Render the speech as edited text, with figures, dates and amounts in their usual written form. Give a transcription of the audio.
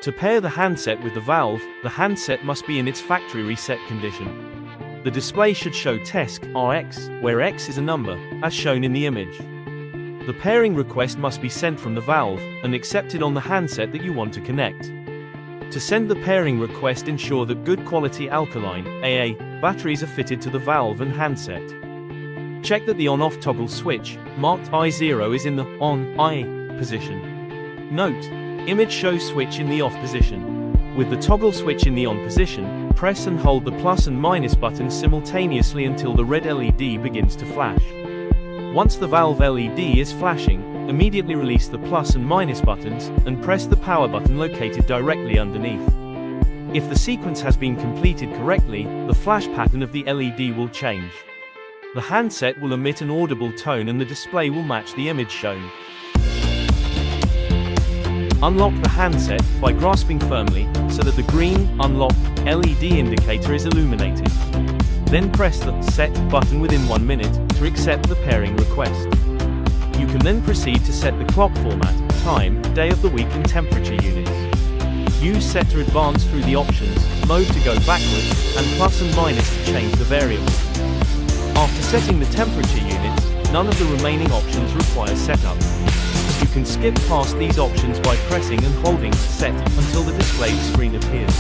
To pair the handset with the valve, the handset must be in its factory reset condition. The display should show Tesc RX, where X is a number, as shown in the image. The pairing request must be sent from the valve, and accepted on the handset that you want to connect. To send the pairing request, ensure that good quality alkaline AA batteries are fitted to the valve and handset. Check that the on-off toggle switch, marked I0, is in the on I position. Note: image shows switch in the off position. With the toggle switch in the on position, press and hold the plus and minus buttons simultaneously until the red LED begins to flash. Once the valve LED is flashing, immediately release the plus and minus buttons, and press the power button located directly underneath. If the sequence has been completed correctly, the flash pattern of the LED will change. The handset will emit an audible tone and the display will match the image shown. Unlock the handset by grasping firmly, so that the green unlock LED indicator is illuminated. Then press the Set button within 1 minute to accept the pairing request. You can then proceed to set the clock format, time, day of the week and temperature units. Use Set to advance through the options, Mode to go backwards, and plus and minus to change the variables. After setting the temperature units, none of the remaining options require setup. You can skip past these options by pressing and holding Set until the display screen appears.